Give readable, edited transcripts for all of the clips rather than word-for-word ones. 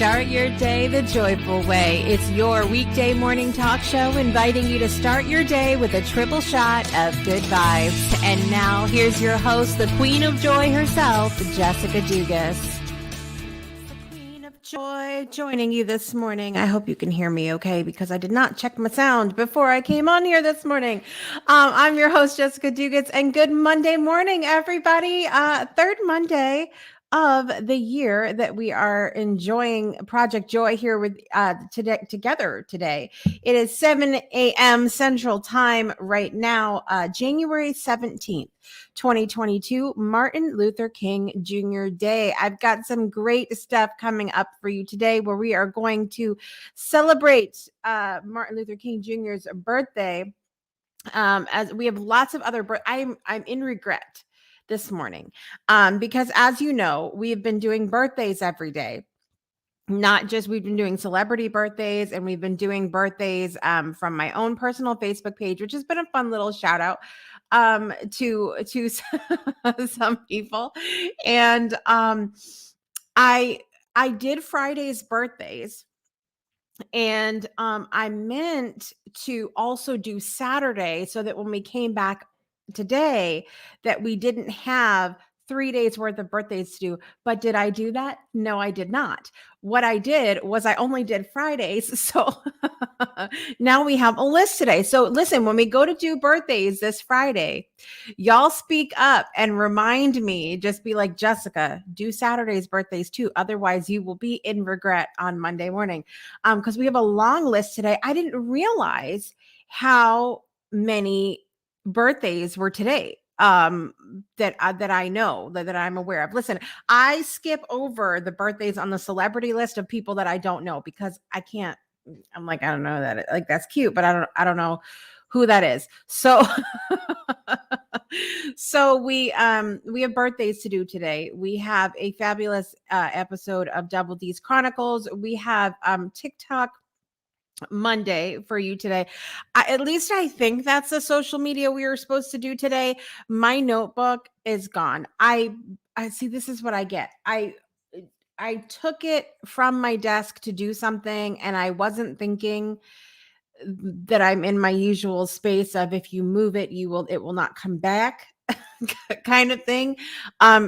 Start your day the joyful way. It's your weekday morning talk show inviting you to start your day with a triple shot of good vibes. And now here's your host, the Queen of Joy herself, Jessica Dugas. The Queen of Joy joining you this morning. I hope you can hear me okay because I did not check my sound before I came on here this morning. I'm your host, Jessica Dugas, and good Monday morning, everybody. Third Monday of the year that we are enjoying Project Joy here with together today. It is 7 a.m. Central Time right now, January 17th, 2022, Martin Luther King Jr. Day. I've got some great stuff coming up for you today where we are going to celebrate Martin Luther King Jr.'s birthday. As we have lots of other, I'm in regret this morning because, as you know, we have been doing birthdays every day. Not just we've been doing celebrity birthdays, and we've been doing birthdays from my own personal Facebook page, which has been a fun little shout out to some people. And I did Friday's birthdays. And I meant to also do Saturday so that when we came back today, that we didn't have 3 days worth of birthdays to do. But did I do that? No, I did not. What I did was I only did Fridays. So now we have a list today. So listen, when we go to do birthdays this Friday, y'all speak up and remind me, just be like, Jessica, do Saturday's birthdays too. Otherwise you will be in regret on Monday morning. Because we have a long list today. I didn't realize how many birthdays were today that I know that I'm aware of. Listen, I skip over the birthdays on the celebrity list of people that I don't know because I can't. I'm like, I don't know that. Like, that's cute, but I don't know who that is. So so we have birthdays to do today. We have a fabulous episode of Double D's Chronicles. We have TikTok Monday for you today. At least I think that's the social media we were supposed to do today. My notebook is gone. I see, this is what I get. I took it from my desk to do something, and I wasn't thinking that I'm in my usual space of if you move it, it will not come back kind of thing.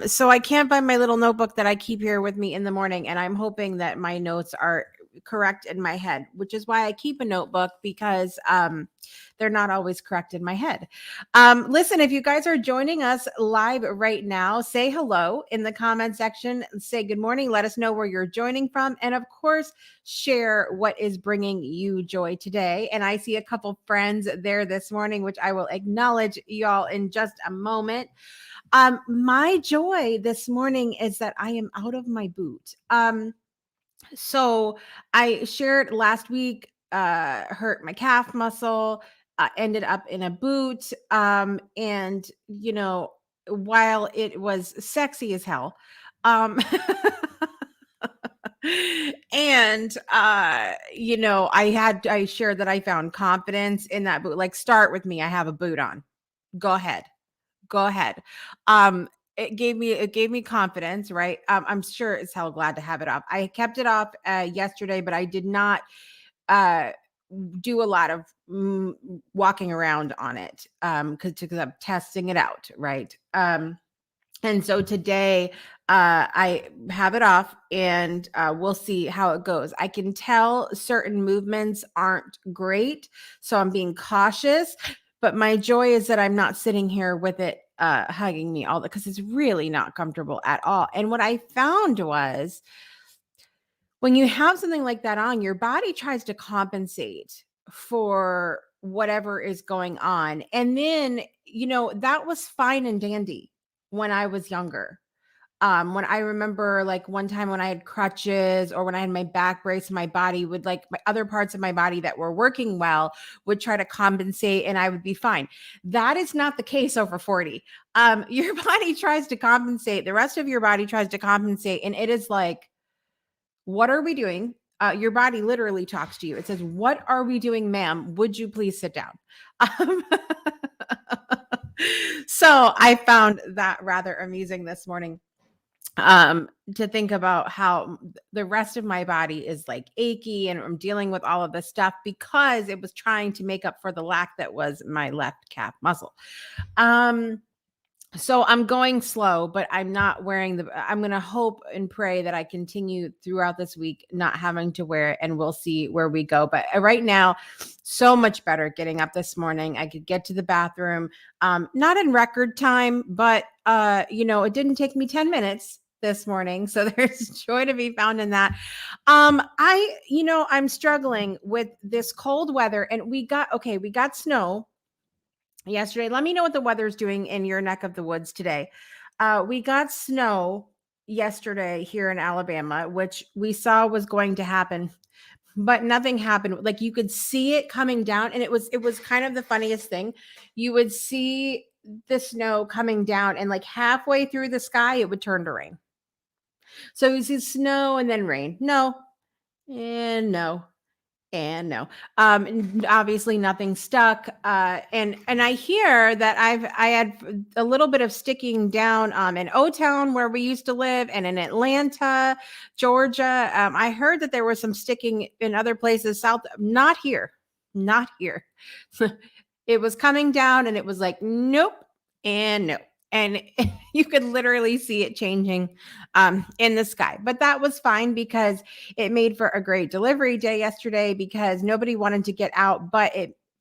So I can't find my little notebook that I keep here with me in the morning, and I'm hoping that my notes are correct in my head, which is why I keep a notebook, because they're not always correct in my head. Listen, if you guys are joining us live right now, say hello in the comment section, say good morning, let us know where you're joining from, and of course, share what is bringing you joy today. And I see a couple friends there this morning, which I will acknowledge y'all in just a moment. My joy this morning is that I am out of my boot. So I shared last week, hurt my calf muscle, ended up in a boot. And, while it was sexy as hell, and, I shared that I found confidence in that boot. Like, start with me. I have a boot on. Go ahead. It gave me confidence, right? I'm sure as hell glad to have it off. I kept it off yesterday, but I did not do a lot of walking around on it because I'm testing it out, right? And so today I have it off, and we'll see how it goes. I can tell certain movements aren't great, so I'm being cautious. But my joy is that I'm not sitting here with it hugging me all because it's really not comfortable at all. And what I found was, when you have something like that on, your body tries to compensate for whatever is going on. And then, that was fine and dandy when I was younger. When I remember, like, one time when I had crutches or when I had my back brace, my body would, like, my other parts of my body that were working well would try to compensate and I would be fine. That is not the case over 40. Your body tries to compensate. The rest of your body tries to compensate. And it is like, what are we doing? Your body literally talks to you. It says, what are we doing, ma'am? Would you please sit down? So I found that rather amusing this morning. to think about how the rest of my body is like achy and I'm dealing with all of this stuff because it was trying to make up for the lack that was my left calf muscle. So I'm going slow, but I'm not wearing I'm going to hope and pray that I continue throughout this week, not having to wear it, and we'll see where we go. But right now, so much better getting up this morning. I could get to the bathroom, not in record time, but, it didn't take me 10 minutes this morning. So there's joy to be found in that. I'm struggling with this cold weather and we got snow yesterday. Let me know what the weather's doing in your neck of the woods today. We got snow yesterday here in Alabama, which we saw was going to happen, but nothing happened. Like you could see it coming down, and it was kind of the funniest thing. You would see the snow coming down, and like halfway through the sky, it would turn to rain. So you see snow and then rain. No, and no. And no, obviously nothing stuck. And I hear that I had a little bit of sticking down in O-Town where we used to live, and in Atlanta, Georgia. I heard that there was some sticking in other places south. Not here, not here. It was coming down, and it was like nope and no. And you could literally see it changing in the sky. But that was fine because it made for a great delivery day yesterday because nobody wanted to get out, but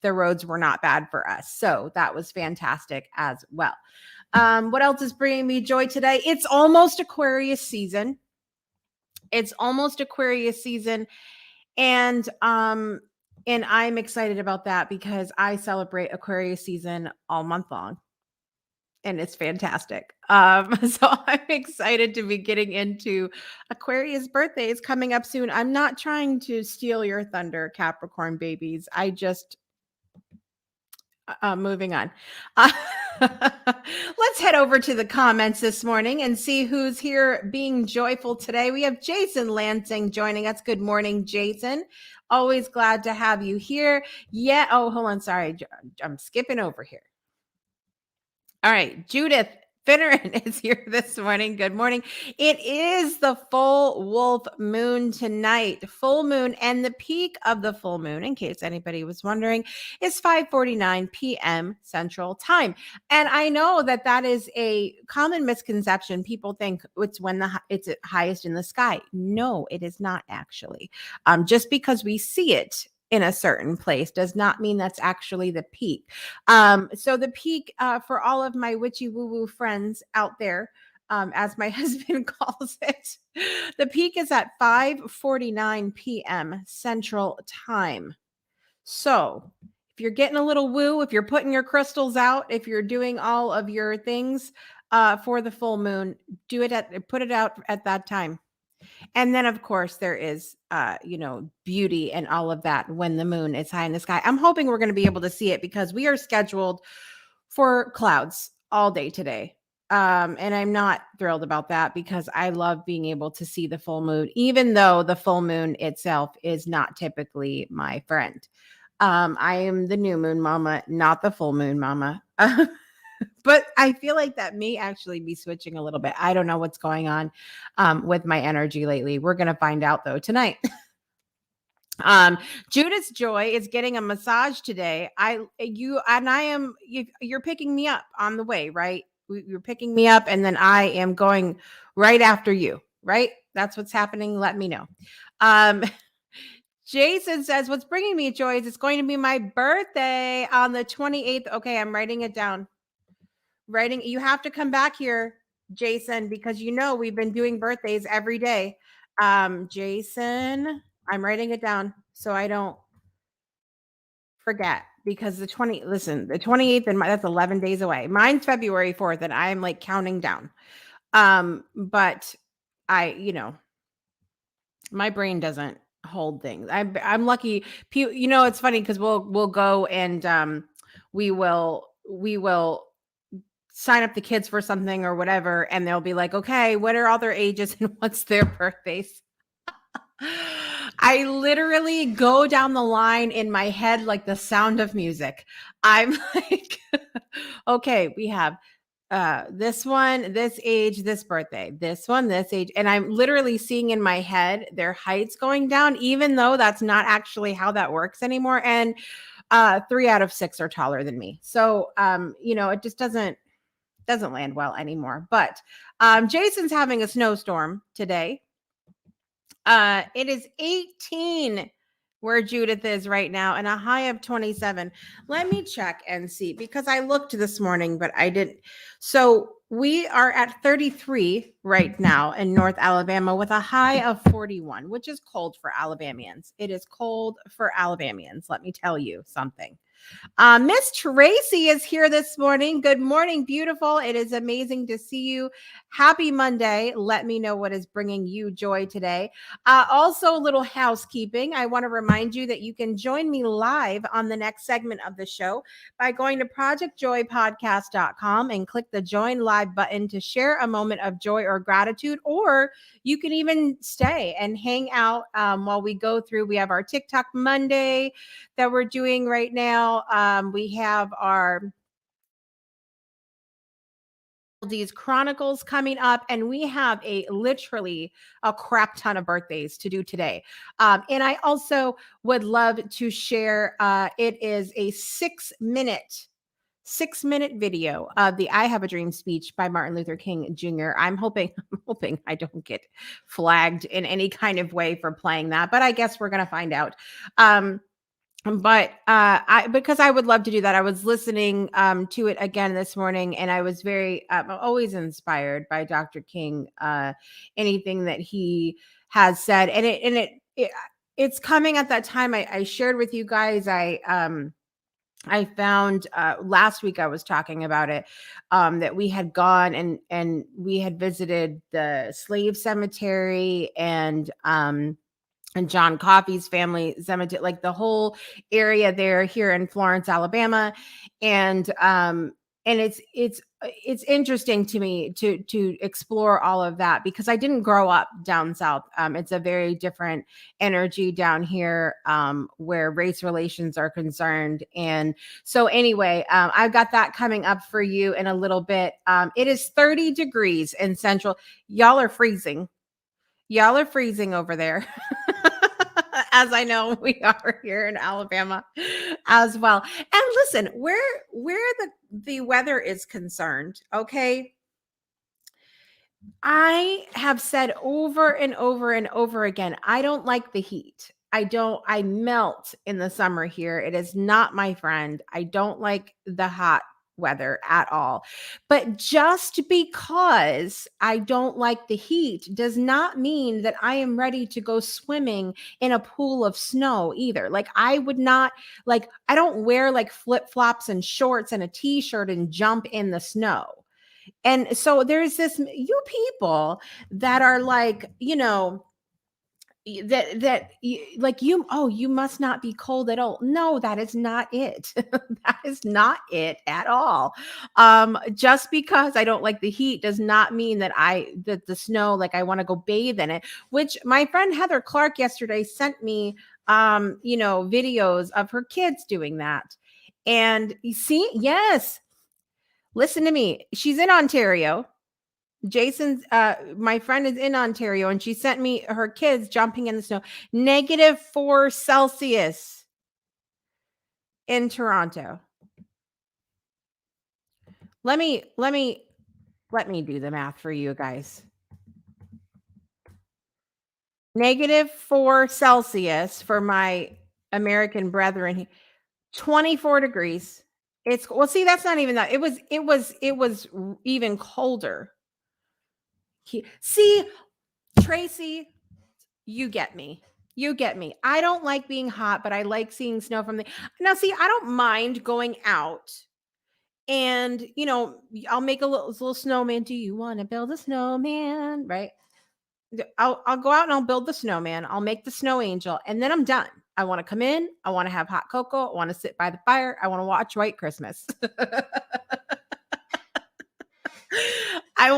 the roads were not bad for us. So that was fantastic as well. What else is bringing me joy today? It's almost Aquarius season. And I'm excited about that because I celebrate Aquarius season all month long. And it's fantastic. So I'm excited to be getting into Aquarius birthday is coming up soon. I'm not trying to steal your thunder, Capricorn babies. I just moving on. Let's head over to the comments this morning and see who's here being joyful today. We have Jason Lansing joining us. Good morning, Jason. Always glad to have you here. Yeah. Oh, hold on. Sorry. I'm skipping over here. All right, Judith Finneran is here this morning. Good morning. It is the full wolf moon tonight. Full moon, and the peak of the full moon, in case anybody was wondering, is 5:49 p.m. Central Time. And I know that is a common misconception. People think it's when it's at highest in the sky. No, it is not actually. Just because we see it in a certain place does not mean that's actually the peak. So the peak for all of my witchy woo woo friends out there, as my husband calls it, the peak is at 5:49 p.m. Central Time. So if you're getting a little woo, if you're putting your crystals out, if you're doing all of your things for the full moon, put it out at that time. And then, of course, there is, beauty and all of that when the moon is high in the sky. I'm hoping we're going to be able to see it because we are scheduled for clouds all day today. And I'm not thrilled about that because I love being able to see the full moon, even though the full moon itself is not typically my friend. I am the new moon mama, not the full moon mama. But I feel like that may actually be switching a little bit. I don't know what's going on with my energy lately. We're going to find out though tonight. Judith's Joy is getting a massage today. You're picking me up on the way, right? You're picking me up and then I am going right after you, right? That's what's happening. Let me know. Jason says, what's bringing me joy is it's going to be my birthday on the 28th. Okay, I'm writing it down. You have to come back here, Jason, because we've been doing birthdays every day. Jason, I'm writing it down so I don't forget because the 28th and that's 11 days away. Mine's February 4th and I'm like counting down. But my brain doesn't hold things. I'm lucky. It's funny because we'll go and we will sign up the kids for something or whatever, and they'll be like, okay, what are all their ages and what's their birthdays? I literally go down the line in my head like the sound of music. I'm like, okay, we have this one, this age, this birthday, this one, this age. And I'm literally seeing in my head their heights going down, even though that's not actually how that works anymore. And 3 out of 6 are taller than me. So it just doesn't land well anymore. But Jason's having a snowstorm today. It is 18 where Judith is right now and a high of 27. Let me check and see because I looked this morning, but I didn't. So we are at 33 right now in North Alabama with a high of 41, which is cold for Alabamians. It is cold for Alabamians. Let me tell you something. Miss Tracy is here this morning. Good morning, beautiful. It is amazing to see you. Happy Monday. Let me know what is bringing you joy today. Also, a little housekeeping. I want to remind you that you can join me live on the next segment of the show by going to projectjoypodcast.com and click the join live button to share a moment of joy or gratitude, or you can even stay and hang out while we go through. We have our TikTok Monday that we're doing right now. We have our these Chronicles coming up, and we have literally a crap ton of birthdays to do today. And I also would love to share. It is a 6-minute video of the I Have a Dream speech by Martin Luther King Jr. I'm hoping I don't get flagged in any kind of way for playing that, but I guess we're going to find out. But because I would love to do that. I was listening to it again this morning, and I was very always inspired by Dr. King. Anything that he has said, and it's coming at that time. I shared with you guys. I found last week I was talking about it, that we had gone and we had visited the slave cemetery and John Coffey's family cemetery, like the whole area there here in Florence, Alabama. And it's interesting to me to explore all of that because I didn't grow up down south. It's a very different energy down here where race relations are concerned. And so anyway, I've got that coming up for you in a little bit. It is 30 degrees in central. Y'all are freezing over there. As I know we are here in Alabama as well. And listen, where the weather is concerned, okay? I have said over and over and over again, I don't like the heat. I melt in the summer here. It is not my friend. I don't like the hot weather at all. But just because I don't like the heat does not mean that I am ready to go swimming in a pool of snow either. Like I would not I don't wear like flip-flops and shorts and a t-shirt and jump in the snow. And so there's you people that are like, you must not be cold at all. No, that is not it. That is not it at all. Just because I don't like the heat does not mean that the snow, like I want to go bathe in it, which my friend Heather Clark yesterday sent me, videos of her kids doing that. And you see, yes, listen to me. She's in Ontario. Jason's my friend is in Ontario, and she sent me her kids jumping in the snow. -4 Celsius in Toronto. Let me do the math for you guys. -4 Celsius for my American brethren. 24 degrees. See, that's not even that. It was even colder. See, Tracy, you get me. I don't like being hot, but I like seeing snow from now. See, I don't mind going out and, I'll make a little snowman. Do you want to build a snowman? Right. I'll go out and I'll build the snowman. I'll make the snow angel and then I'm done. I want to come in. I want to have hot cocoa. I want to sit by the fire. I want to watch White Christmas.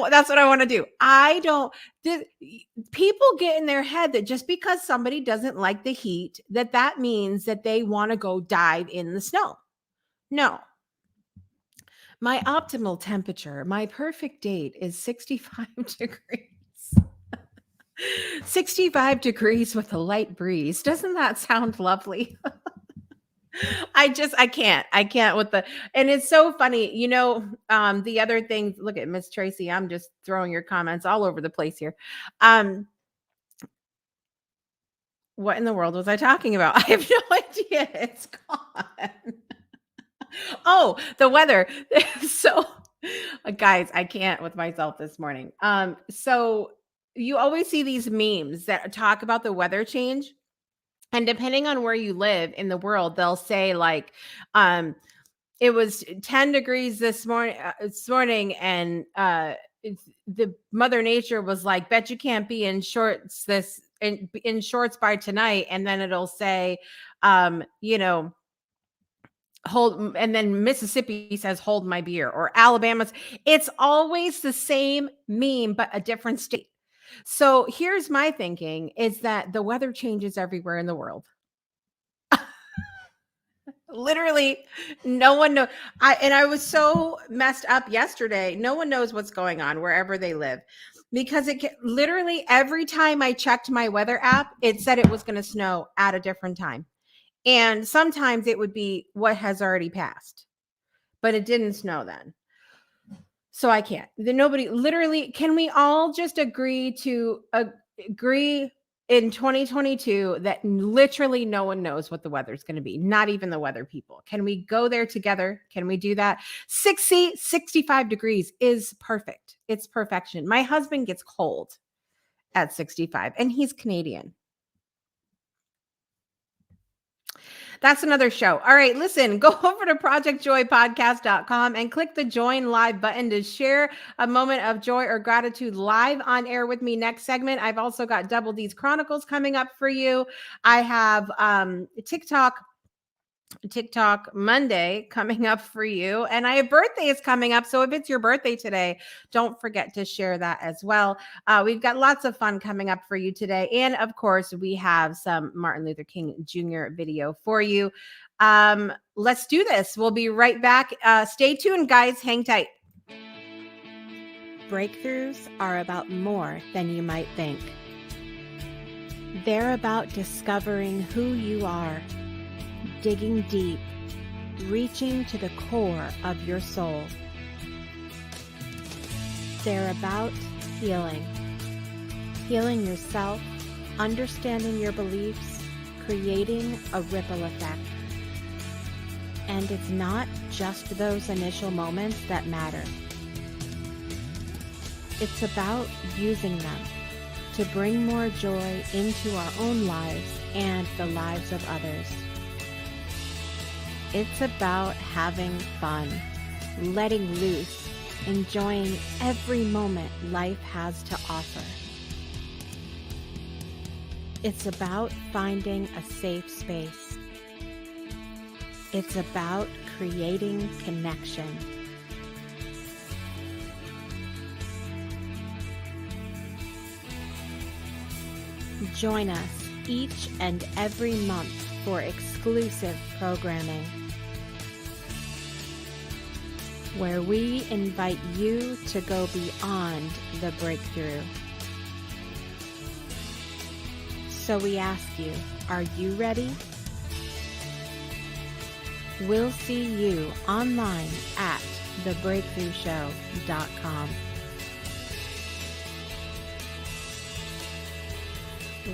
That's what I want to do. People get in their head that just because somebody doesn't like the heat, that means that they want to go dive in the snow. No. My optimal temperature, my perfect date is 65 degrees. 65 degrees with a light breeze. Doesn't that sound lovely? I can't with the, and it's so funny, the other thing, look at Miss Tracy, I'm just throwing your comments all over the place here. Um, what in the world was I talking about? I have no idea. It's gone. Oh, the weather. So, guys, I can't with myself this morning. So you always see these memes that talk about the weather change. And depending on where you live in the world, they'll say like, um, it was 10 degrees this morning, and the Mother Nature was like, bet you can't be in shorts in shorts by tonight. And then it'll say, you know, hold, and then Mississippi says hold my beer, or Alabama's. It's always the same meme but a different state. So here's my thinking, is that the weather changes everywhere in the world. Literally, no one knows. I was so messed up yesterday. No one knows what's going on wherever they live, because literally every time I checked my weather app, it said it was going to snow at a different time. And sometimes it would be what has already passed, but it didn't snow then. So I can't. Then nobody, literally, can we all just agree in 2022 that literally no one knows what the weather's going to be, not even the weather people? Can we go there together? Can we do that? 65 degrees is perfect. It's perfection. My husband gets cold at 65 and he's Canadian. That's another show. All right, listen, go over to projectjoypodcast.com and click the join live button to share a moment of joy or gratitude live on air with me next segment. I've also got Double D's Chronicles coming up for you. I have TikTok Monday coming up for you. And I have birthdays coming up. So if it's your birthday today, don't forget to share that as well. We've got lots of fun coming up for you today. And of course, we have some Martin Luther King Jr. video for you. Let's do this. We'll be right back. Stay tuned, guys. Hang tight. Breakthroughs are about more than you might think. They're about discovering who you are, digging deep, reaching to the core of your soul. They're about healing yourself, understanding your beliefs, creating a ripple effect. And it's not just those initial moments that matter. It's about using them to bring more joy into our own lives and the lives of others. It's about having fun, letting loose, enjoying every moment life has to offer. It's about finding a safe space. It's about creating connection. Join us each and every month for exclusive programming, where we invite you to go beyond the breakthrough. So we ask you, are you ready? We'll see you online at thebreakthroughshow.com.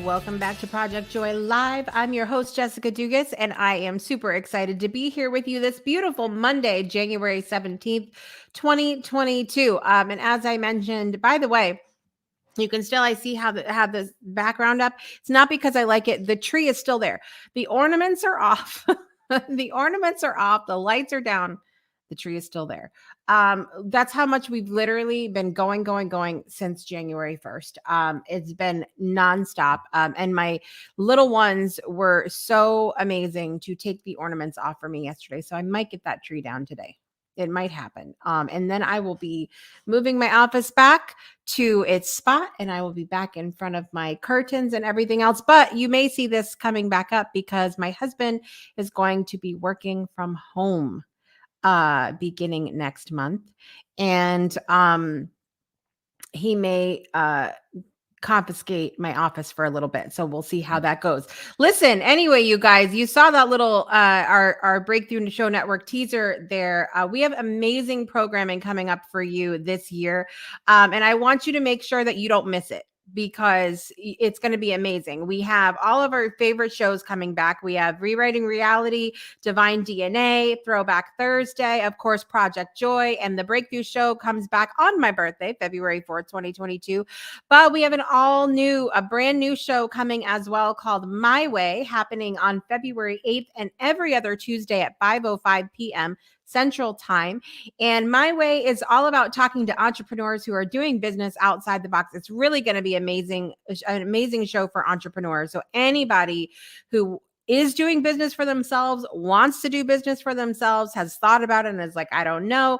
Welcome back to Project Joy Live. I'm your host, Jessica Dugas, and I am super excited to be here with you this beautiful Monday, January 17th, 2022. And as I mentioned, by the way, you can still, I see how have this background up. It's not because I like it. The tree is still there. The ornaments are off. The ornaments are off. The lights are down. The tree is still there. That's how much we've literally been going since January 1st. It's been nonstop. And my little ones were so amazing to take the ornaments off for me yesterday. So I might get that tree down today. It might happen. And then I will be moving my office back to its spot, and I will be back in front of my curtains and everything else. But you may see this coming back up because my husband is going to be working from home. beginning next month. And he may confiscate my office for a little bit. So we'll see how that goes. Listen, anyway, you guys, you saw that little our Breakthrough Show Network teaser there. We have amazing programming coming up for you this year. And I want you to make sure that you don't miss it, because it's going to be amazing. We have all of our favorite shows coming back. We have Rewriting Reality, Divine DNA, Throwback Thursday, of course, Project Joy, and the Breakthrough Show comes back on my birthday, February 4th, 2022. But we have a brand new show coming as well called My Way, happening on February 8th and every other Tuesday at 5:05 p.m. Central Time. And My Way is all about talking to entrepreneurs who are doing business outside the box. It's really going to be an amazing show for entrepreneurs. So anybody who is doing business for themselves, wants to do business for themselves, has thought about it and is like, I don't know,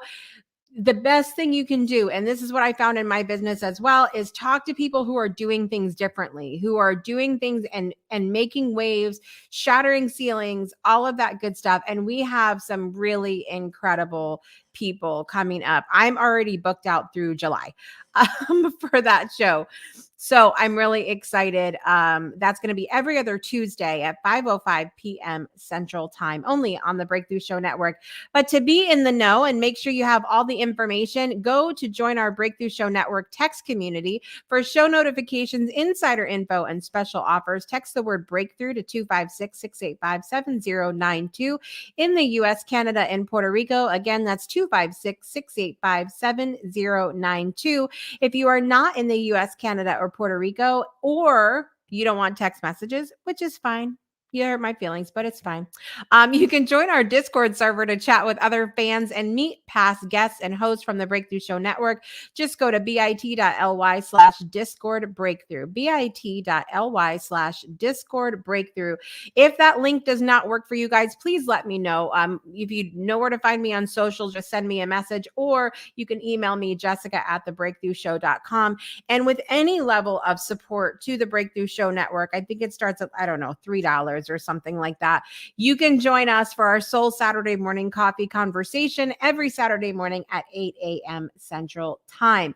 the best thing you can do, and this is what I found in my business as well, is talk to people who are doing things differently, who are doing things and making waves, shattering ceilings, all of that good stuff. And we have some really incredible people coming up. I'm already booked out through July for that show. So I'm really excited. That's going to be every other Tuesday at 5:05 p.m. Central Time, only on the Breakthrough Show Network. But to be in the know and make sure you have all the information, go to join our Breakthrough Show Network text community for show notifications, insider info, and special offers. Text the word breakthrough to 256-685-7092 in the U.S., Canada, and Puerto Rico. Again, that's 256-685-7092. If you are not in the U.S., Canada, or Puerto Rico, or you don't want text messages, which is fine. You hurt my feelings, but it's fine. You can join our Discord server to chat with other fans and meet past guests and hosts from the Breakthrough Show Network. Just go to bit.ly/Discord Breakthrough, bit.ly/Discord Breakthrough. If that link does not work for you guys, please let me know. If you know where to find me on social, just send me a message, or you can email me, jessica@thebreakthroughshow.com. And with any level of support to the Breakthrough Show Network, I think it starts at, I don't know, $3 or something like that. You can join us for our Soul Saturday morning coffee conversation every Saturday morning at 8 a.m. Central Time.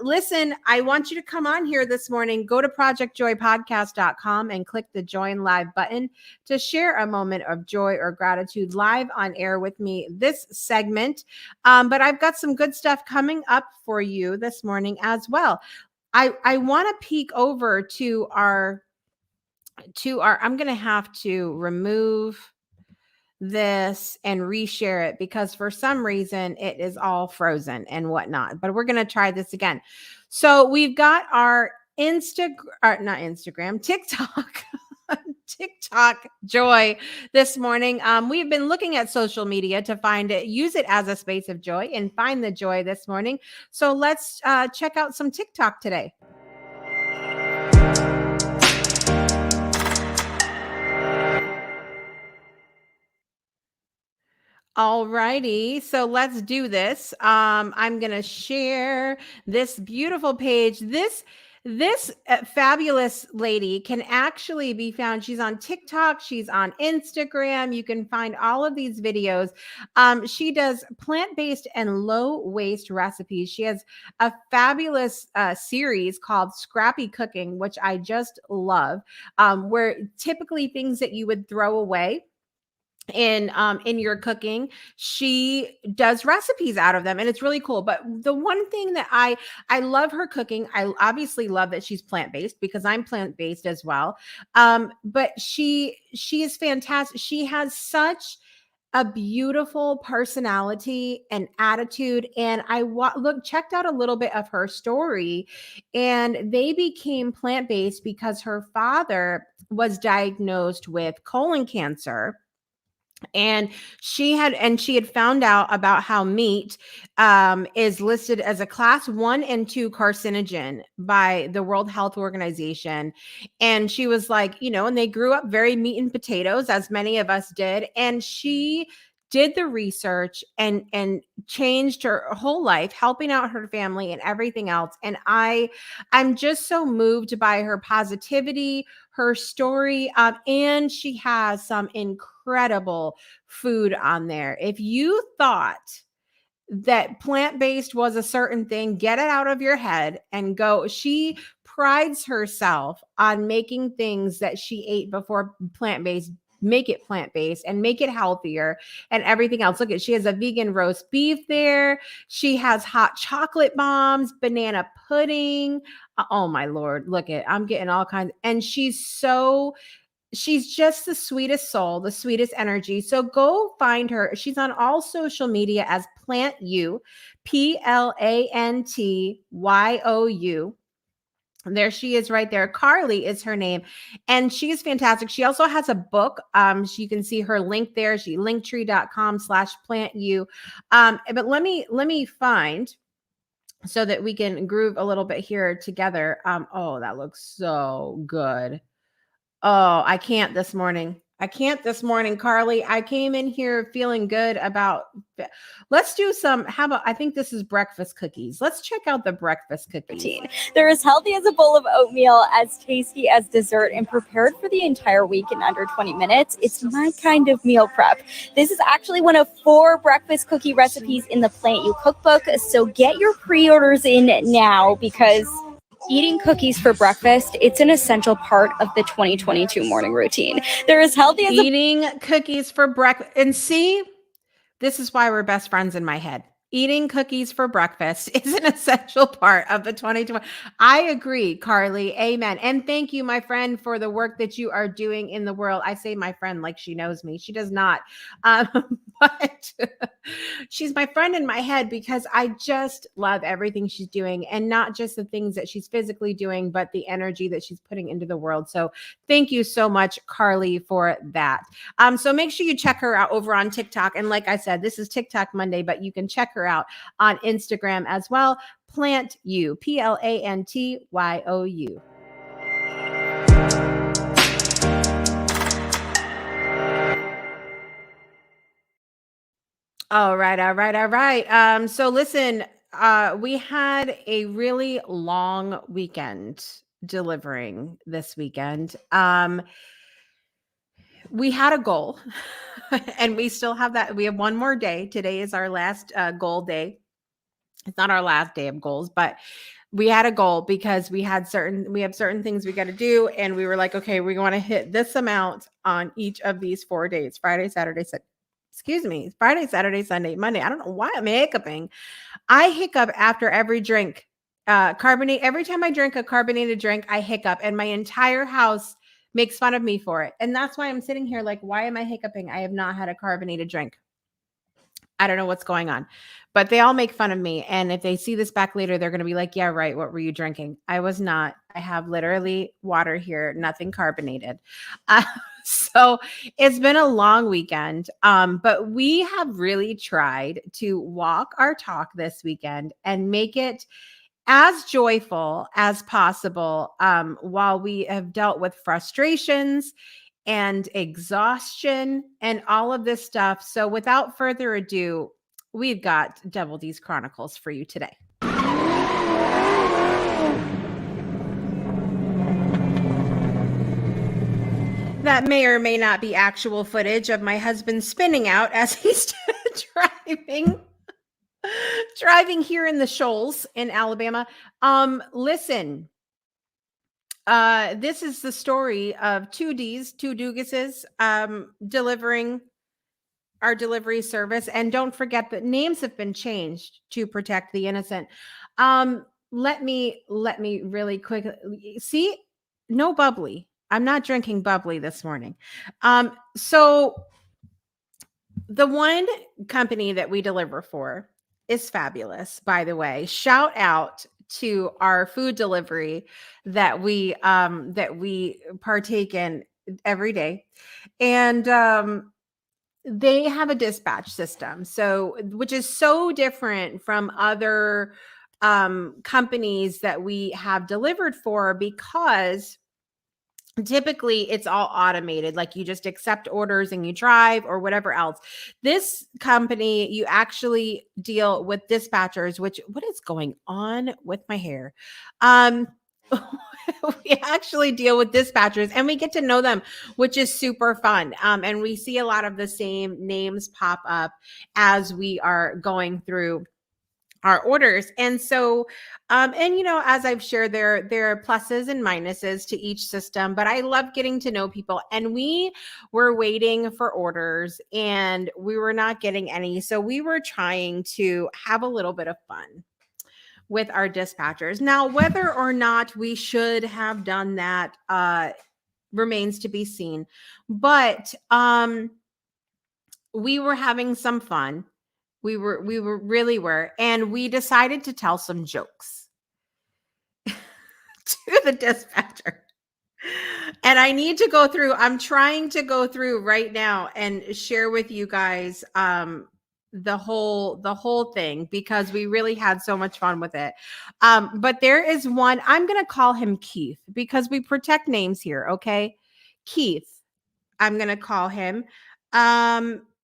Listen, I want you to come on here this morning. Go to projectjoypodcast.com and click the join live button to share a moment of joy or gratitude live on air with me this segment. But I've got some good stuff coming up for you this morning as well. I want to peek over to our I'm going to have to remove this and reshare it because for some reason it is all frozen and whatnot, but we're going to try this again. So we've got our TikTok TikTok joy this morning. We've been looking at social media to find it, use it as a space of joy and find the joy this morning. So let's check out some TikTok today. All righty. So let's do this. I'm going to share this beautiful page. This fabulous lady can actually be found. She's on TikTok. She's on Instagram. You can find all of these videos. She does plant-based and low-waste recipes. She has a fabulous series called Scrappy Cooking, which I just love, where typically things that you would throw away in your cooking, she does recipes out of them, and it's really cool. But the one thing that I love her cooking, I obviously love that she's plant-based because I'm plant-based as well. But she is fantastic. She has such a beautiful personality and attitude, and I checked out a little bit of her story, and they became plant-based because her father was diagnosed with colon cancer. And she had found out about how meat is listed as a class 1 and 2 carcinogen by the World Health Organization. And she was like, and they grew up very meat and potatoes, as many of us did. And she did the research and changed her whole life, helping out her family and everything else. And I'm just so moved by her positivity, her story, and she has some incredible incredible food on there. If you thought that plant-based was a certain thing, get it out of your head and go. She prides herself on making things that she ate before plant-based, make it plant-based and make it healthier and everything else. Look at, she has a vegan roast beef there. She has hot chocolate bombs, banana pudding. Oh my Lord, look at, I'm getting all kinds. And she's just the sweetest soul, the sweetest energy. So go find her. She's on all social media as Plant You, PLANTYOU. And there she is right there. Carly is her name. And she is fantastic. She also has a book. You can see her link there. She linktree.com/plantyou. But let me find so that we can groove a little bit here together. Oh, that looks so good. Oh, I can't this morning. Carly. I came in here feeling good about, let's do some, how about, I think this is breakfast cookies. Let's check out the breakfast cookies. They're as healthy as a bowl of oatmeal, as tasty as dessert, and prepared for the entire week in under 20 minutes. It's my kind of meal prep. This is actually one of 4 breakfast cookie recipes in the Plant You cookbook. So get your pre-orders in now, because eating cookies for breakfast, it's an essential part of the 2022 morning routine. They're as healthy as eating cookies for breakfast. And see, this is why we're best friends in my head. Eating cookies for breakfast is an essential part of the 2020. I agree, Carly. Amen. And thank you, my friend, for the work that you are doing in the world. I say my friend like she knows me. She does not. But she's my friend in my head because I just love everything she's doing, and not just the things that she's physically doing, but the energy that she's putting into the world. So thank you so much, Carly, for that. So make sure you check her out over on TikTok. And like I said, this is TikTok Monday, but you can check her out on Instagram as well. Plant You, PLANTYOU. All right. So listen, we had a really long weekend delivering this weekend. We had a goal and we still have that. We have one more day. Today is our last goal day. It's not our last day of goals, but we had a goal because we have certain things we got to do. And we were like, okay, we want to hit this amount on each of these 4 days, Friday, Saturday, Sunday, Monday. I don't know why I'm hiccuping. I hiccup after every drink. Every time I drink a carbonated drink, I hiccup, and my entire house makes fun of me for it. And that's why I'm sitting here like, why am I hiccuping? I have not had a carbonated drink. I don't know what's going on, but they all make fun of me. And if they see this back later, they're going to be like, yeah, right. What were you drinking? I was not. I have literally water here, nothing carbonated. So it's been a long weekend, but we have really tried to walk our talk this weekend and make it as joyful as possible, while we have dealt with frustrations and exhaustion and all of this stuff. So without further ado, we've got Double D's Chronicles for you today. That may or may not be actual footage of my husband spinning out as he's driving here in the Shoals in Alabama. Listen, this is the story of two Dugases, delivering our delivery service. And don't forget that names have been changed to protect the innocent. Let me really quickly see. No bubbly. I'm not drinking bubbly this morning. So the one company that we deliver for is fabulous, by the way. Shout out to our food delivery that we partake in every day. And they have a dispatch system, so which is so different from other companies that we have delivered for, because typically it's all automated, like you just accept orders and you drive or whatever else. This company, you actually deal with dispatchers, which, what is going on with my hair? we actually deal with dispatchers and we get to know them, which is super fun. And we see a lot of the same names pop up as we are going through our orders. And so, and as I've shared, there are pluses and minuses to each system, but I love getting to know people. And we were waiting for orders and we were not getting any. So we were trying to have a little bit of fun with our dispatchers. Now, whether or not we should have done that remains to be seen. But we were having some fun. We really were. And we decided to tell some jokes to the dispatcher. And I need to go through, I'm trying to go through right now and share with you guys the whole thing, because we really had so much fun with it. But there is one, I'm going to call him Keith because we protect names here. Okay. Keith, I'm going to call him.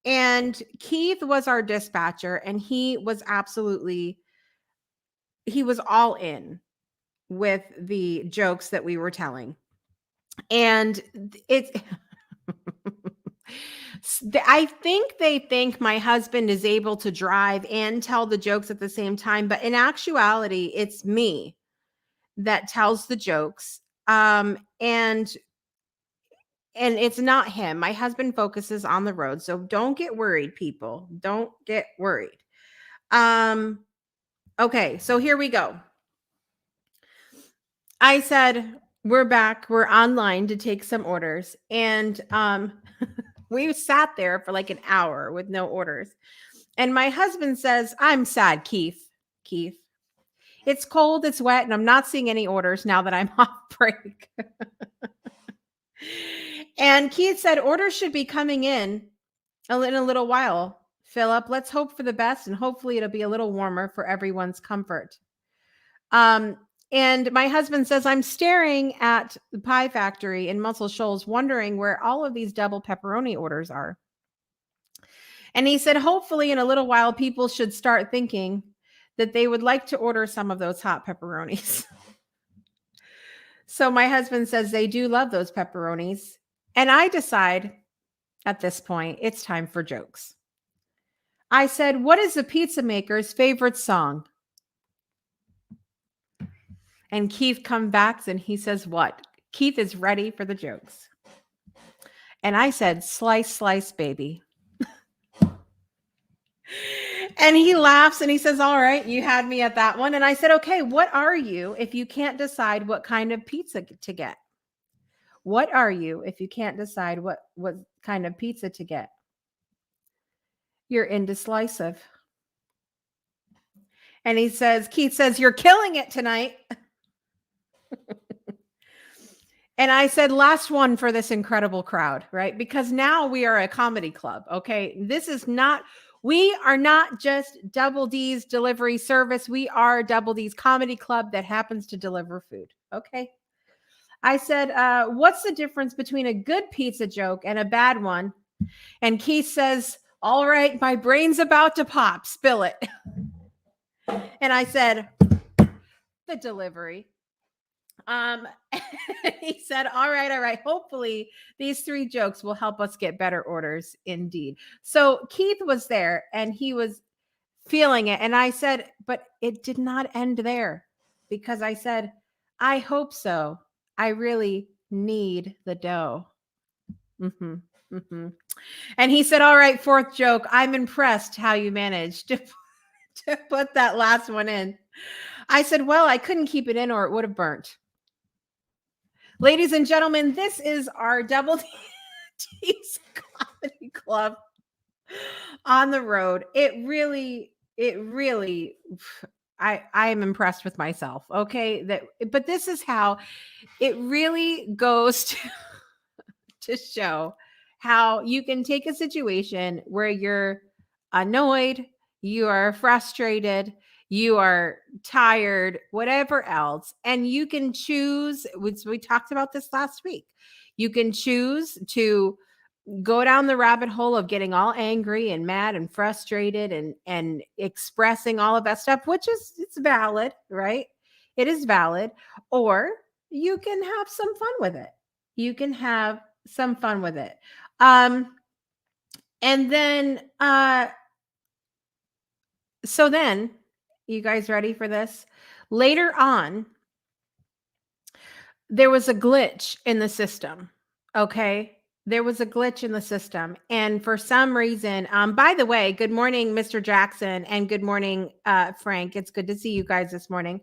And Keith was our dispatcher and he was all in with the jokes that we were telling. And it's, I think they think my husband is able to drive and tell the jokes at the same time, but in actuality, it's me that tells the jokes. And it's not him. My husband focuses on the road. So don't get worried, people. Don't get worried. Okay, so here we go. I said, we're back. We're online to take some orders. And we sat there for like an hour with no orders. And my husband says, I'm sad, Keith. It's cold, it's wet, and I'm not seeing any orders now that I'm off break. And Keith said, orders should be coming in a little while. Philip, let's hope for the best, and hopefully it'll be a little warmer for everyone's comfort. And my husband says, I'm staring at the Pie Factory in Muscle Shoals, wondering where all of these double pepperoni orders are. And he said, hopefully in a little while, people should start thinking that they would like to order some of those hot pepperonis. So my husband says they do love those pepperonis. And I decide at this point, it's time for jokes. I said, what is the pizza maker's favorite song? And Keith comes back and he says, what? Keith is ready for the jokes. And I said, slice, slice, baby. And he laughs and he says, all right, you had me at that one. And I said, okay, what are you if you can't decide what kind of pizza to get? What are you if you can't decide what kind of pizza to get? You're indecisive. And Keith says, you're killing it tonight. And I said, last one for this incredible crowd, right? Because now we are a comedy club, okay? We are not just Double D's delivery service. We are Double D's comedy club that happens to deliver food, okay? I said, what's the difference between a good pizza joke and a bad one? And Keith says, all right, my brain's about to pop, spill it. And I said, the delivery. He said, all right. Hopefully these 3 jokes will help us get better orders indeed. So Keith was there and he was feeling it. And I said, but it did not end there, because I said, I hope so. I really need the dough. And he said, all right, 4th joke. I'm impressed how you managed to put that last one in. I said, well, I couldn't keep it in or it would have burnt. Ladies and gentlemen, this is our Double D's Comedy Club on the road. It really, I am impressed with myself. Okay. But this is how it really goes to show how you can take a situation where you're annoyed, you are frustrated, you are tired, whatever else, and you can choose, which we talked about this last week, you can choose to go down the rabbit hole of getting all angry and mad and frustrated and expressing all of that stuff, which is, it's valid, right? It is valid, or you can have some fun with it. You can have some fun with it. And then, so then, you guys ready for this? Later on, there was a glitch in the system. Okay. There was a glitch in the system. And for some reason, by the way, good morning, Mr. Jackson, and good morning, Frank. It's good to see you guys this morning.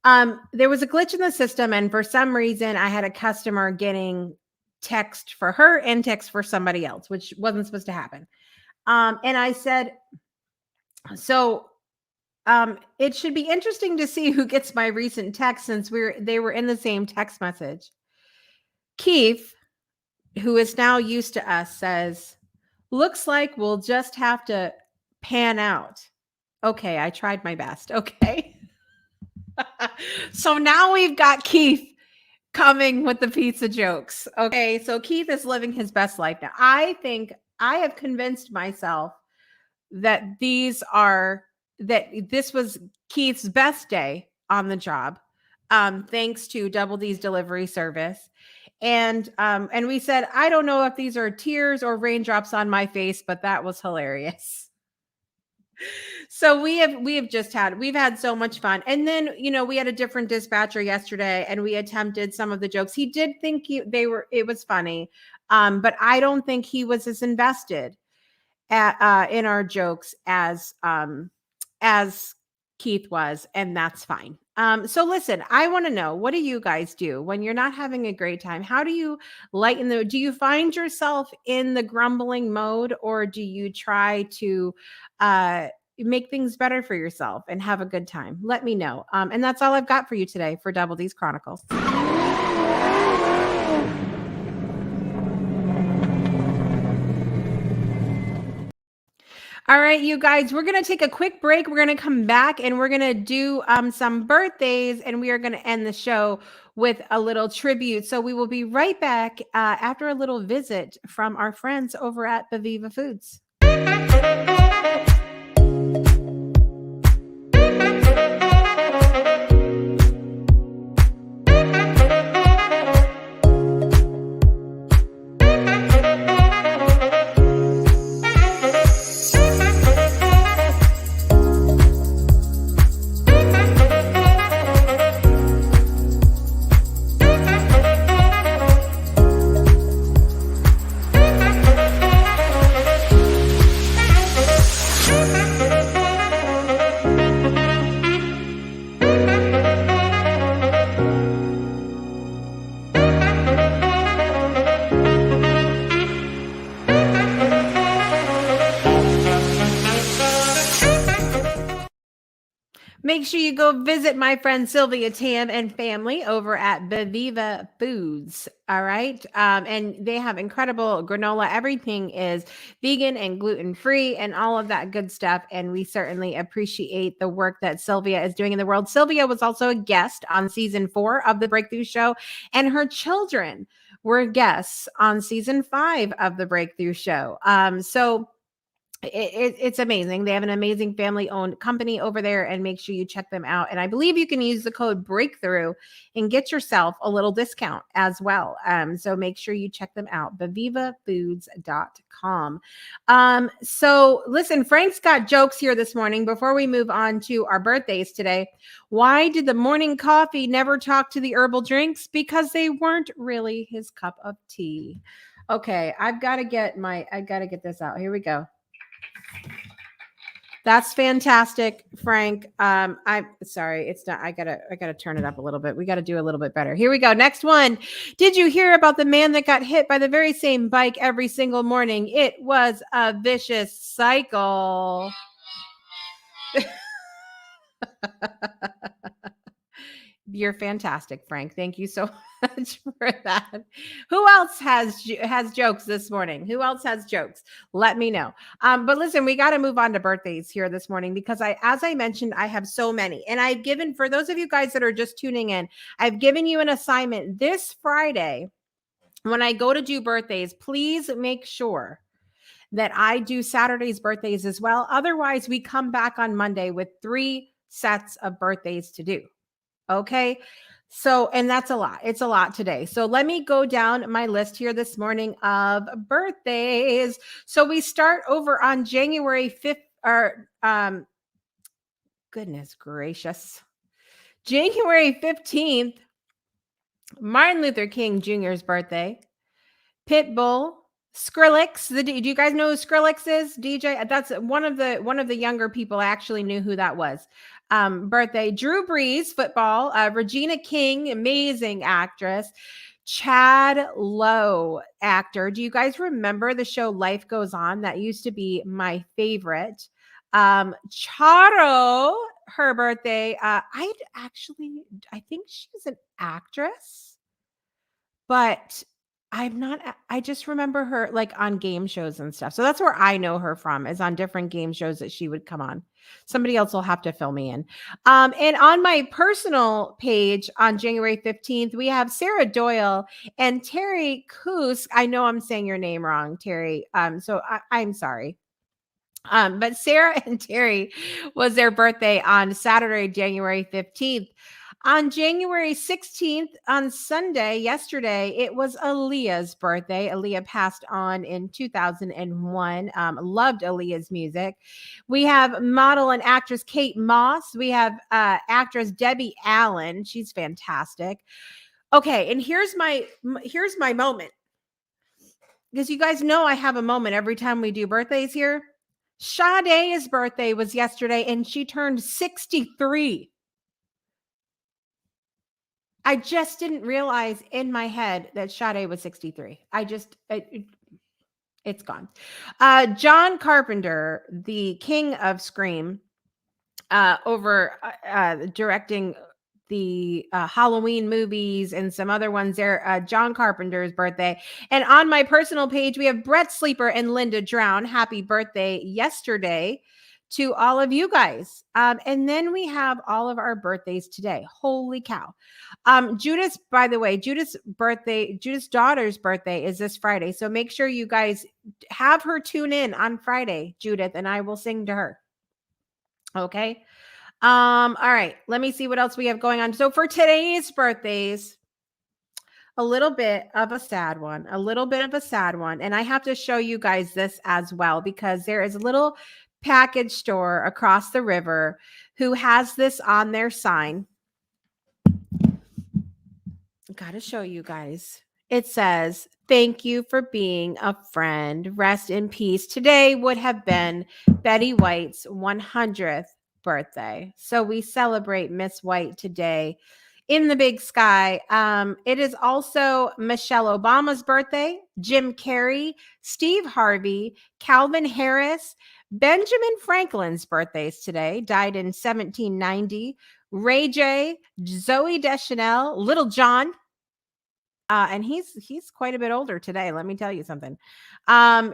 There was a glitch in the system, and for some reason, I had a customer getting text for her and text for somebody else, which wasn't supposed to happen. And I said, so it should be interesting to see who gets my recent text since they were in the same text message. Keith, who is now used to us, says, looks like we'll just have to pan out. Okay, I tried my best. Okay. So now we've got Keith coming with the pizza jokes. Okay, so Keith is living his best life now. I think I have convinced myself that this was Keith's best day on the job, thanks to Double D's delivery service. And we said, I don't know if these are tears or raindrops on my face, but that was hilarious. So we've had so much fun. And then, we had a different dispatcher yesterday, and we attempted some of the jokes. He did think it was funny. But I don't think he was as invested in our jokes as Keith was, and that's fine. So listen, I want to know, what do you guys do when you're not having a great time? How do you do you find yourself in the grumbling mode, or do you try to make things better for yourself and have a good time? Let me know. And that's all I've got for you today for Double D's Chronicles. All right, you guys, we're going to take a quick break. We're going to come back and we're going to do some birthdays, and we are going to end the show with a little tribute. So we will be right back after a little visit from our friends over at Beviva Foods. Make sure you go visit my friend Sylvia Tam and family over at Beviva Foods. All right. And they have incredible granola. Everything is vegan and gluten-free and all of that good stuff. And we certainly appreciate the work that Sylvia is doing in the world. Sylvia was also a guest on season 4 of the Breakthrough Show, and her children were guests on season 5 of the Breakthrough Show. So it's amazing. They have an amazing family-owned company over there, and make sure you check them out. And I believe you can use the code Breakthrough and get yourself a little discount as well. So make sure you check them out, bevivafoods.com. So listen, Frank's got jokes here this morning before we move on to our birthdays today. Why did the morning coffee never talk to the herbal drinks? Because they weren't really his cup of tea. Okay, I got to get this out. Here we go. That's fantastic, Frank. I'm sorry, it's not. I gotta turn it up a little bit. We got to do a little bit better. Here we go. Next one. Did you hear about the man that got hit by the very same bike every single morning? It was a vicious cycle. You're fantastic, Frank. Thank you so much for that. Who else has jokes this morning? Who else has jokes? Let me know. But listen, we got to move on to birthdays here this morning, because as I mentioned, I have so many. And I've given, for those of you guys that are just tuning in, I've given you an assignment this Friday. When I go to do birthdays, please make sure that I do Saturday's birthdays as well. Otherwise, we come back on Monday with 3 sets of birthdays to do. Okay. So, and that's a lot. It's a lot today. So let me go down my list here this morning of birthdays. So we start over on January 5th, or goodness gracious. January 15th, Martin Luther King Jr.'s birthday. Pitbull, Skrillex. Do you guys know who Skrillex is? DJ. That's one of the younger people. I actually knew who that was. Birthday. Drew Brees, football. Regina King, amazing actress. Chad Lowe, actor. Do you guys remember the show Life Goes On? That used to be my favorite. Charo, her birthday. I think she's an actress, but I just remember her like on game shows and stuff. So that's where I know her from, is on different game shows that she would come on. Somebody else will have to fill me in. And on my personal page on January 15th, we have Sarah Doyle and Terry Coos. I know I'm saying your name wrong, Terry. So I'm sorry. But Sarah and Terry was their birthday on Saturday, January 15th. On January 16th, on Sunday, yesterday, it was Aaliyah's birthday. Aaliyah passed on in 2001. Loved Aaliyah's music. We have model and actress Kate Moss. We have actress Debbie Allen. She's fantastic. Okay, and here's my moment, because you guys know I have a moment every time we do birthdays here. Sade's birthday was yesterday, and she turned 63. I just didn't realize in my head that Sade was 63. It's gone. John Carpenter, the king of Scream, over directing the Halloween movies and some other ones there. John Carpenter's birthday. And on my personal page, we have Brett Sleeper and Linda Drown. Happy birthday yesterday to all of you guys. And then we have all of our birthdays today. Holy cow. Judith's, by the way, Judith's daughter's birthday is this Friday. So make sure you guys have her tune in on Friday, Judith, and I will sing to her. Okay. All right, let me see what else we have going on. So for today's birthdays, a little bit of a sad one. And I have to show you guys this as well, because there is a little package store across the river who has this on their sign. Gotta show you guys. It says, "Thank you for being a friend. Rest in peace." Today would have been Betty White's 100th birthday. So we celebrate Miss White today in the big sky. It is also Michelle Obama's birthday, Jim Carrey, Steve Harvey, Calvin Harris, Benjamin Franklin's birthdays today, died in 1790, Ray J, Zoe Deschanel, Little John, and he's quite a bit older today. Let me tell you something.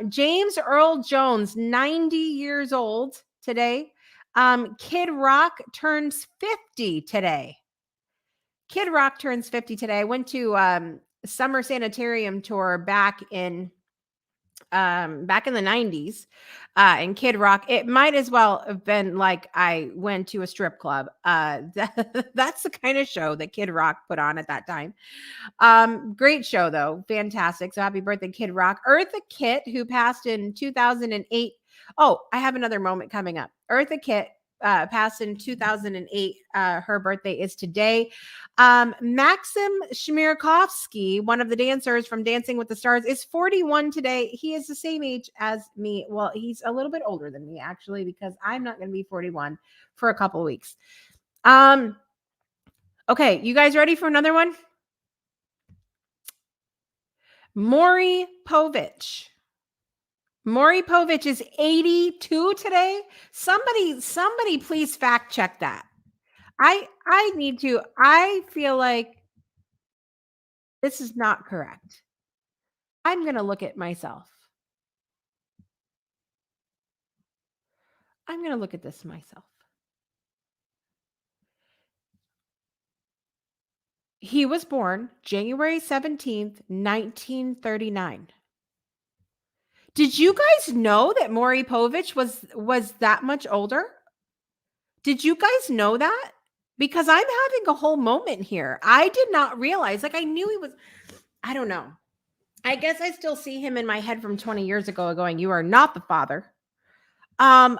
James Earl Jones, 90 years old today. Kid Rock turns 50 today. I went to Summer Sanitarium tour back in the 90s, and Kid Rock, it might as well have been like I went to a strip club. That's the kind of show that Kid Rock put on at that time. Great show though, fantastic. So happy birthday, Kid Rock. Eartha Kitt, who passed in 2008. Oh, I have another moment coming up. Eartha Kitt passed in 2008. Her birthday is today. Maxim Shmirakovsky, one of the dancers from Dancing with the Stars, is 41 today. He is the same age as me. Well, he's a little bit older than me, actually, because I'm not going to be 41 for a couple weeks. Okay, you guys ready for another one? Maury Povich. Maury Povich is 82 today. Somebody please fact check that. I need to. I feel like this is not correct. I'm going to look at myself. I'm going to look at this myself. He was born January 17th, 1939. Did you guys know that Maury Povich was that much older? Did you guys know that? because I'm having a whole moment here. I did not realize, like I knew he was, I don't know. I guess I still see him in my head from 20 years ago going, you are not the father. I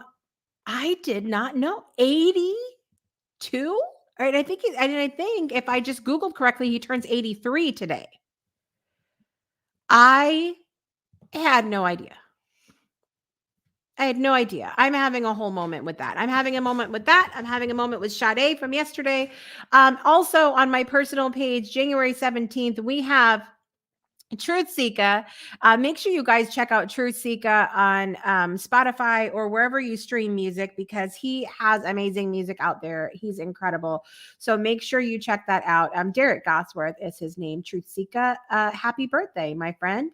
did not know. 82? All right, I think if I just Googled correctly, he turns 83 today. I had no idea. I had no idea. I'm having a whole moment with that. I'm having a moment with that. I'm having a moment with Sade from yesterday. Also on my personal page, January 17th, we have Truth Seeker. Make sure you guys check out Truth Seeker on Spotify or wherever you stream music, because he has amazing music out there. He's incredible. So make sure you check that out. Derek Gosworth is his name. Truth Seeker. Happy birthday, my friend.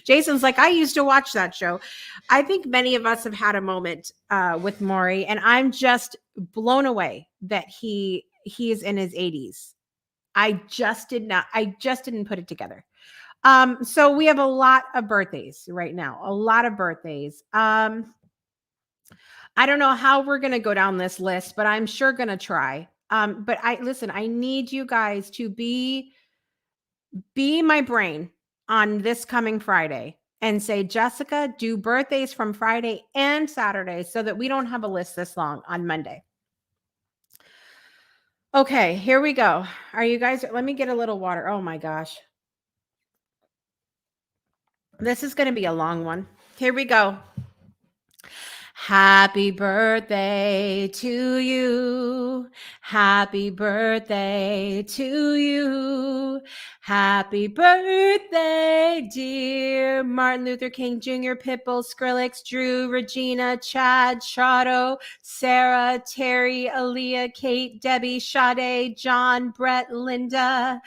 Jason's like, I used to watch that show. I think many of us have had a moment with Maury, and I'm just blown away that he is in his 80s. I just didn't put it together. So we have a lot of birthdays right now, a lot of birthdays. I don't know how we're going to go down this list, but I'm sure going to try. But I need you guys to be my brain on this coming Friday and say, Jessica, do birthdays from Friday and Saturday so that we don't have a list this long on Monday. Okay, here we go. Are you guys, let me get a little water. Oh my gosh. This is going to be a long one. Here we go. Happy birthday to you. Happy birthday to you. Happy birthday, dear Martin Luther King Jr., Pitbull, Skrillex, Drew, Regina, Chad, Shadow, Sarah, Terry, Aaliyah, Kate, Debbie, Sade, John, Brett, Linda,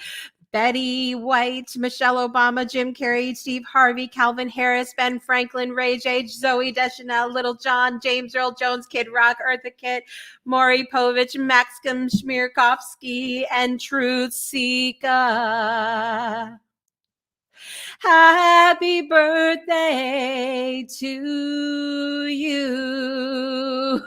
Betty White, Michelle Obama, Jim Carrey, Steve Harvey, Calvin Harris, Ben Franklin, Ray J, Zoe Deschanel, Little John, James Earl Jones, Kid Rock, Eartha Kitt, Maury Povich, Maxim Smirkovsky, and Truth Seeker. Happy birthday to you.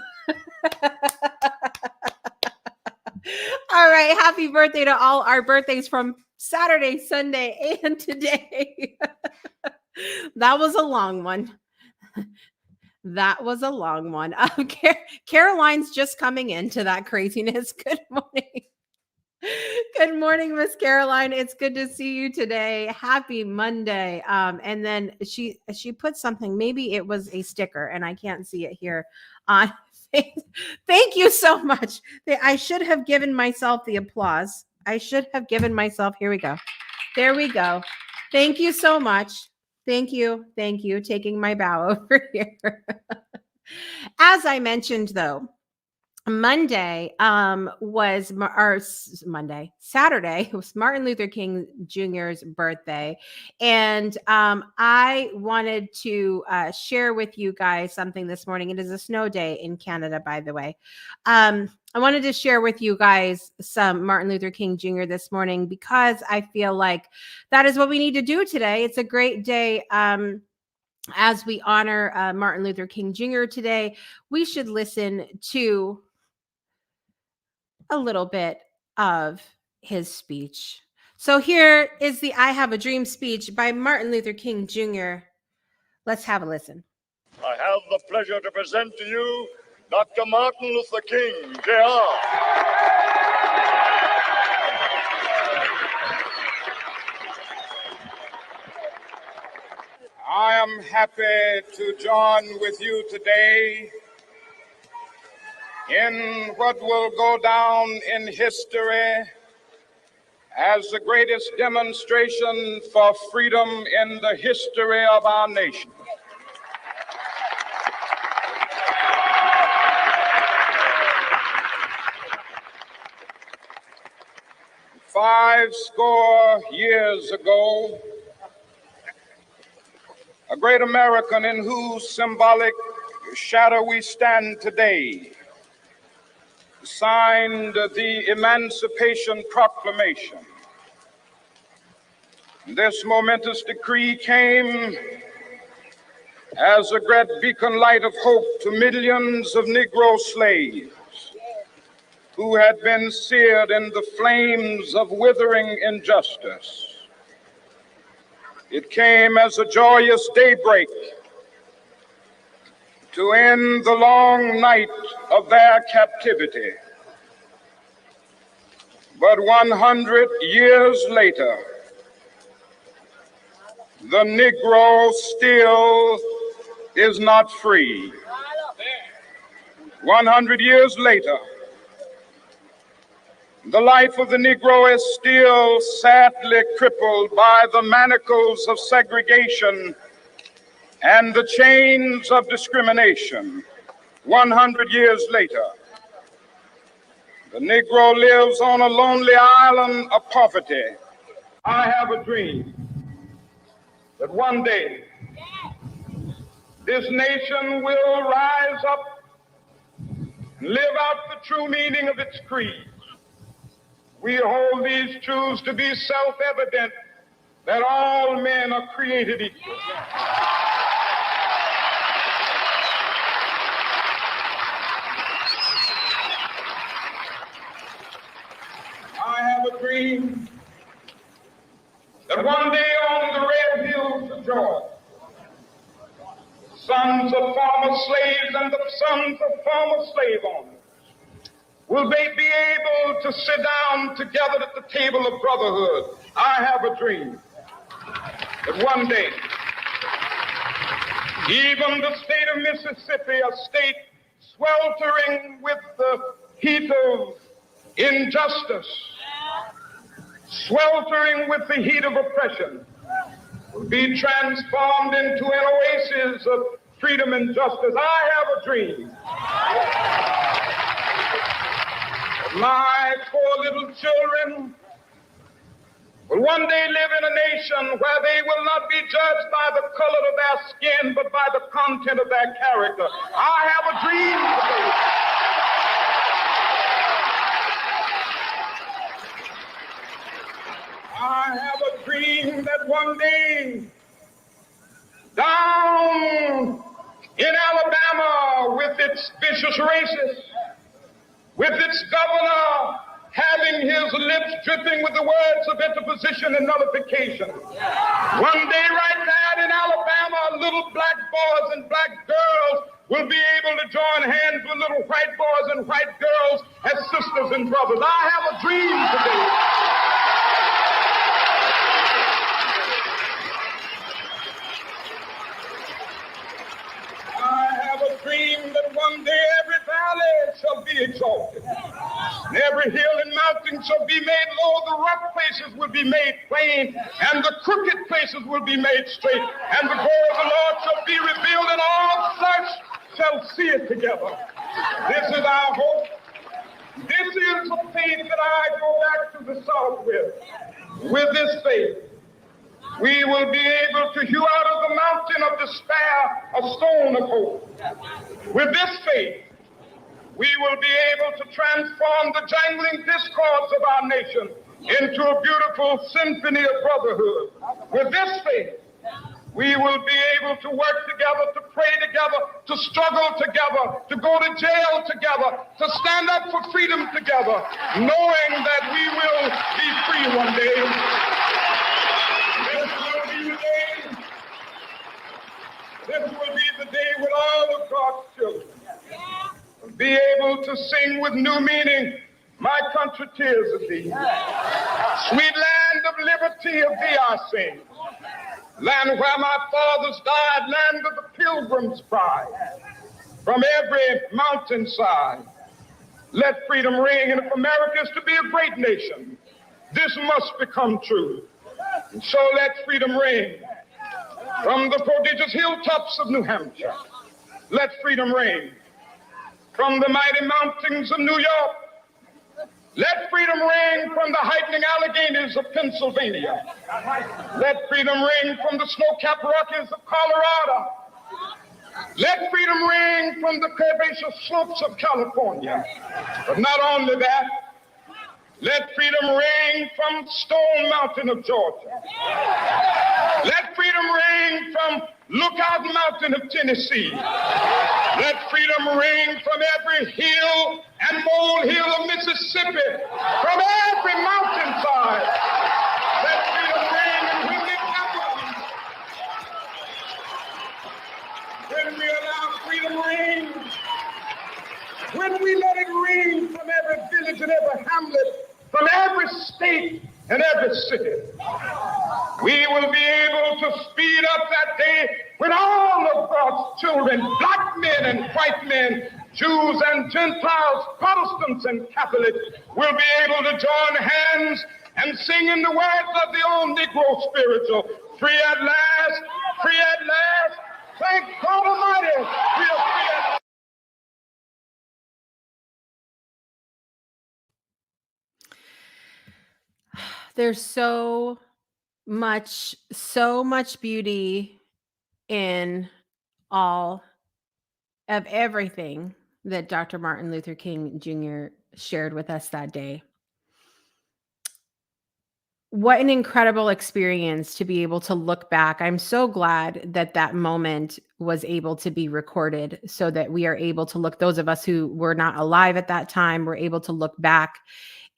All right. Happy birthday to all our birthdays from Saturday, Sunday, and today. That was a long one. That was a long one. Caroline's just coming into that craziness. Good morning. Good morning, Miss Caroline. It's good to see you today. Happy Monday. And then she put something, maybe it was a sticker, and I can't see it here on. Thank you so much. I should have given myself the applause. I should have given myself. Here we go. There we go. Thank you so much. Thank you. Thank you. Taking my bow over here. As I mentioned, though, Saturday was Martin Luther King Jr.'s birthday. And I wanted to share with you guys something this morning. It is a snow day in Canada, by the way. I wanted to share with you guys some Martin Luther King Jr. this morning, because I feel like that is what we need to do today. It's a great day. As we honor Martin Luther King Jr. today, we should listen to a little bit of his speech. So here is the I Have a Dream speech by Martin Luther King Jr. Let's have a listen. I have the pleasure to present to you Dr. Martin Luther King, Jr. I am happy to join with you today in what will go down in history as the greatest demonstration for freedom in the history of our nation. Five score years ago, a great American in whose symbolic shadow we stand today signed the Emancipation Proclamation. This momentous decree came as a great beacon light of hope to millions of Negro slaves who had been seared in the flames of withering injustice. It came as a joyous daybreak to end the long night of their captivity. But 100 years later, the Negro still is not free. 100 years later, the life of the Negro is still sadly crippled by the manacles of segregation and the chains of discrimination. 100 years later, the Negro lives on a lonely island of poverty. I have a dream that one day this nation will rise up and live out the true meaning of its creed. We hold these truths to be self-evident, that all men are created equal. I have a dream that one day on the red hills of Georgia, sons of former slaves and the sons of former slave owners will they be able to sit down together at the table of brotherhood. I have a dream that one day, even the state of Mississippi, a state sweltering with the heat of injustice, sweltering with the heat of oppression, will be transformed into an oasis of freedom and justice. I have a dream. My four little children will one day live in a nation where they will not be judged by the color of their skin, but by the content of their character. I have a dream today. I have a dream that one day down in Alabama, with its vicious racists, with its governor having his lips dripping with the words of interposition and nullification. One day right there in Alabama, little black boys and black girls will be able to join hands with little white boys and white girls as sisters and brothers. I have a dream today. Dream that one day every valley shall be exalted, and every hill and mountain shall be made low, the rough places will be made plain, and the crooked places will be made straight, and the glory of the Lord shall be revealed, and all such shall see it together. This is our hope. This is the faith that I go back to the South with. With this faith, we will be able to hew out of the mountain of despair a stone of hope. With this faith, we will be able to transform the jangling discords of our nation into a beautiful symphony of brotherhood. With this faith, we will be able to work together, to pray together, to struggle together, to go to jail together, to stand up for freedom together, knowing that we will be free one day. This will be the day when all of God's children will be able to sing with new meaning, my country tears of thee. Sweet land of liberty of thee I sing. Land where my fathers died, land of the pilgrim's pride. From every mountainside, let freedom ring. And if America is to be a great nation, this must become true. And so let freedom ring. From the prodigious hilltops of New Hampshire, let freedom ring. From the mighty mountains of New York, let freedom ring. From the heightening Alleghanies of Pennsylvania, let freedom ring. From the snow-capped Rockies of Colorado, let freedom ring. From the curvaceous slopes of California. But not only that, Let freedom ring from Stone Mountain of Georgia. Let freedom ring from Lookout Mountain of Tennessee. Let freedom ring from every hill and molehill of Mississippi, from every mountainside. Let freedom ring, and when we allow freedom ring, when we let it ring from every village and every hamlet, from every state and every city, we will be able to speed up that day when all of God's children, black men and white men, Jews and Gentiles, Protestants and Catholics, will be able to join hands and sing in the words of the old Negro spiritual, free at last, free at last. Thank God Almighty, we are free at last. There's so much beauty in all of everything that Dr. Martin Luther King Jr. shared with us that day. What an incredible experience to be able to look back. I'm so glad that that moment was able to be recorded so that we are able to look, those of us who were not alive at that time, were able to look back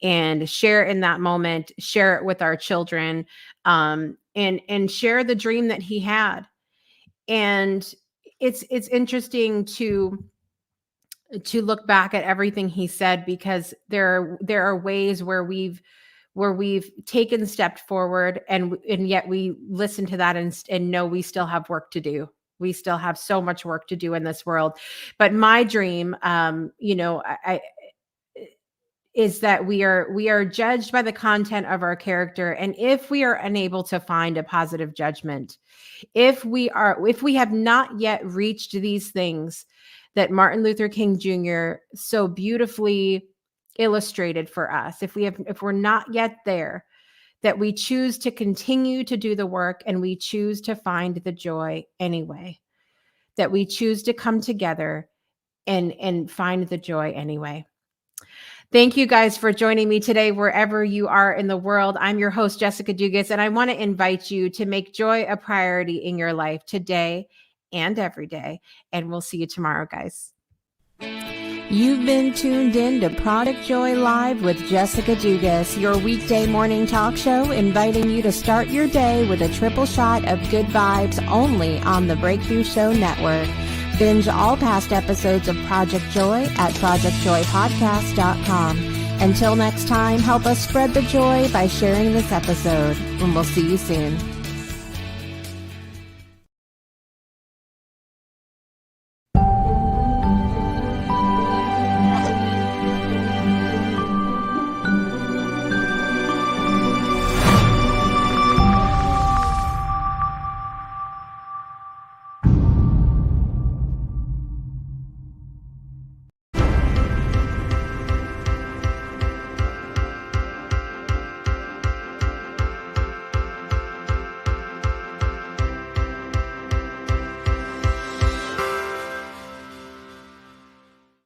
and share in that moment, share it with our children, and share the dream that he had. And it's interesting to look back at everything he said, because there are ways where we've taken stepped forward, and yet we listen to that and know we still have work to do. We still have so much work to do in this world. But my dream, is that we are judged by the content of our character. And if we are unable to find a positive judgment, if we have not yet reached these things that Martin Luther King Jr. so beautifully illustrated for us, if we're not yet there, that we choose to continue to do the work and we choose to find the joy anyway, that we choose to come together and find the joy anyway. Thank you guys for joining me today, wherever you are in the world. I'm your host, Jessica Dugas, and I want to invite you to make joy a priority in your life today and every day. And we'll see you tomorrow, guys. You've been tuned in to Product Joy Live with Jessica Dugas, your weekday morning talk show, inviting you to start your day with a triple shot of good vibes, only on the Breakthrough Show Network. Binge all past episodes of Project Joy at projectjoypodcast.com. Until next time, help us spread the joy by sharing this episode, and we'll see you soon.